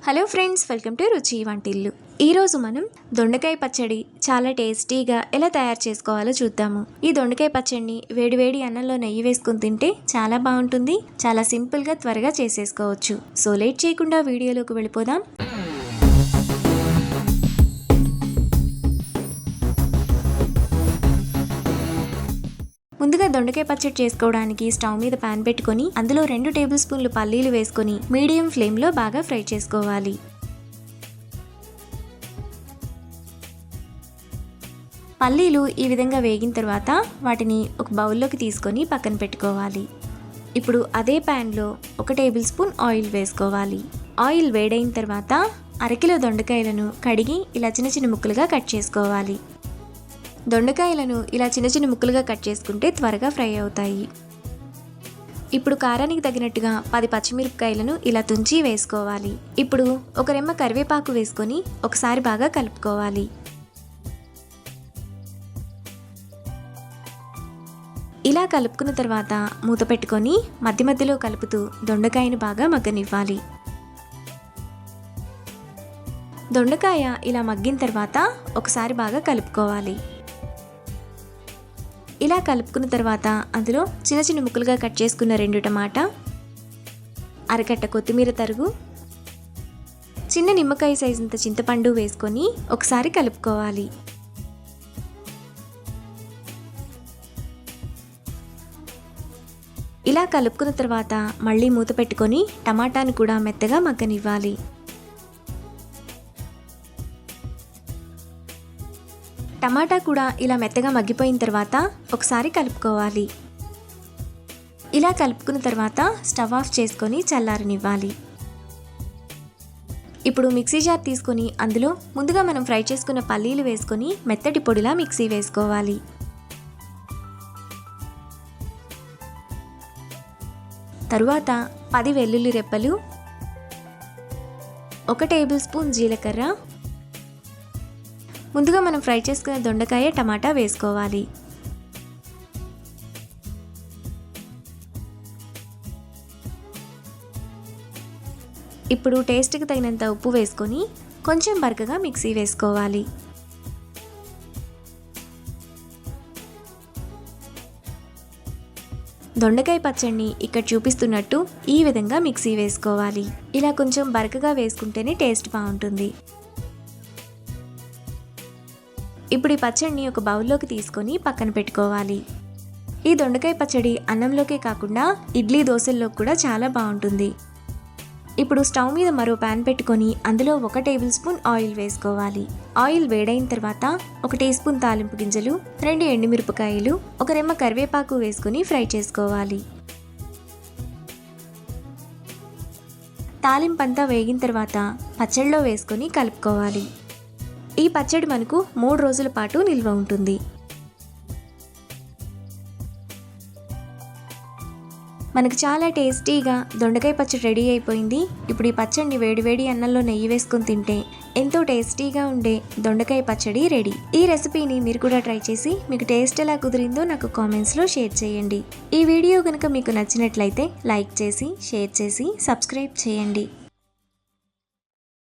Hello friends, welcome to రుచి వంటిల్లు. ఈరోజు మనం దొండకాయ పచ్చడి చాలా టేస్టీగా ఎలా తయారు చేసుకోవాలో చూద్దాము. ఈ దొండకాయ పచ్చడిని వేడివేడి అన్నంలో నెయ్యి వేసుకుని తింటే చాలా బాగుంటుంది. చాలా సింపుల్గా త్వరగా చేసేసుకోవచ్చు. సో లేట్ చేయకుండా వీడియోలోకి వెళ్ళిపోదాం. ముందుగా దొండకాయ పచ్చడి చేసుకోవడానికి స్టవ్ మీద పాన్ పెట్టుకొని అందులో 2 టేబుల్ స్పూన్లు పల్లీలు వేసుకొని మీడియం ఫ్లేమ్లో బాగా ఫ్రై చేసుకోవాలి. పల్లీలు ఈ విధంగా వేగిన తర్వాత వాటిని ఒక బౌల్లోకి తీసుకొని పక్కన పెట్టుకోవాలి. ఇప్పుడు అదే ప్యాన్లో 1 టేబుల్ స్పూన్ ఆయిల్ వేసుకోవాలి. ఆయిల్ వేడైన తర్వాత అరకిలో దొండకాయలను కడిగి ఇలా చిన్న చిన్న ముక్కలుగా కట్ చేసుకోవాలి. దొండకాయలను ఇలా చిన్న చిన్న ముక్కలుగా కట్ చేసుకుంటే త్వరగా ఫ్రై అవుతాయి. ఇప్పుడు కారానికి తగినట్టుగా 10 పచ్చిమిరపకాయలను ఇలా తుంచి వేసుకోవాలి. ఇప్పుడు ఒక రెమ్మ కరివేపాకు వేసుకొని ఒకసారి బాగా కలుపుకోవాలి. ఇలా కలుపుకున్న తర్వాత మూత పెట్టుకొని మధ్య మధ్యలో కలుపుతూ దొండకాయను బాగా మగ్గనివ్వాలి. దొండకాయ ఇలా మగ్గిన తర్వాత ఒకసారి బాగా కలుపుకోవాలి. ఇలా కలుపుకున్న తర్వాత అందులో చిన్న చిన్న ముక్కలుగా కట్ చేసుకున్న 2 టమాటా, అరకట్ట కొత్తిమీర తరుగు, చిన్న నిమ్మకాయ సైజంత చింతపండు వేసుకొని ఒకసారి కలుపుకోవాలి. ఇలా కలుపుకున్న తర్వాత మళ్ళీ మూత పెట్టుకొని టమాటాను కూడా మెత్తగా మగ్గనివ్వాలి. టమాటా కూడా ఇలా మెత్తగా మగ్గిపోయిన తర్వాత ఒకసారి కలుపుకోవాలి. ఇలా కలుపుకున్న తర్వాత స్టవ్ ఆఫ్ చేసుకొని చల్లారనివ్వాలి. ఇప్పుడు మిక్సీ జార్ తీసుకొని అందులో ముందుగా మనం ఫ్రై చేసుకున్న పల్లీలు వేసుకొని మెత్తటి పొడిలా మిక్సీ వేసుకోవాలి. తరువాత 10 వెల్లుల్లి రెబ్బలు, 1 టేబుల్ స్పూన్ జీలకర్ర, ముందుగా మనం ఫ్రై చేసుకున్న దొండకాయ టమాటా వేసుకోవాలి. ఇప్పుడు టేస్ట్కి తగినంత ఉప్పు వేసుకొని కొంచెం బరకగా మిక్సీ వేసుకోవాలి. దొండకాయ పచ్చడిని ఇక్కడ చూపిస్తున్నట్టు ఈ విధంగా మిక్సీ వేసుకోవాలి. ఇలా కొంచెం బరకగా వేసుకుంటేనే టేస్ట్ బాగుంటుంది. ఇప్పుడు ఈ పచ్చడిని ఒక బౌల్లోకి తీసుకొని పక్కన పెట్టుకోవాలి. ఈ దొండకాయ పచ్చడి అన్నంలోకే కాకుండా ఇడ్లీ దోశల్లోకి కూడా చాలా బాగుంటుంది. ఇప్పుడు స్టవ్ మీద మరో ప్యాన్ పెట్టుకొని అందులో 1 టేబుల్ స్పూన్ ఆయిల్ వేసుకోవాలి. ఆయిల్ వేడైన తర్వాత 1 టీ స్పూన్ తాలింపు గింజలు, 2 ఎండుమిరపకాయలు, 1 రెమ్మ కరివేపాకు వేసుకొని ఫ్రై చేసుకోవాలి. తాలింపు అంతా వేగిన తర్వాత పచ్చడిలో వేసుకొని కలుపుకోవాలి. ఈ పచ్చడి మనకు 3 రోజుల పాటు నిల్వ ఉంటుంది. మనకు చాలా టేస్టీగా దొండకాయ పచ్చడి రెడీ అయిపోయింది. ఇప్పుడు ఈ పచ్చడిని వేడివేడి అన్నంలో నెయ్యి వేసుకొని తింటే ఎంతో టేస్టీగా ఉండే దొండకాయ పచ్చడి రెడీ. ఈ రెసిపీని మీరు కూడా ట్రై చేసి మీకు టేస్ట్ ఎలా కుదిరిందో నాకు కామెంట్స్లో షేర్ చేయండి. ఈ వీడియో కనుక మీకు నచ్చినట్లయితే లైక్ చేసి, షేర్ చేసి, సబ్స్క్రైబ్ చేయండి.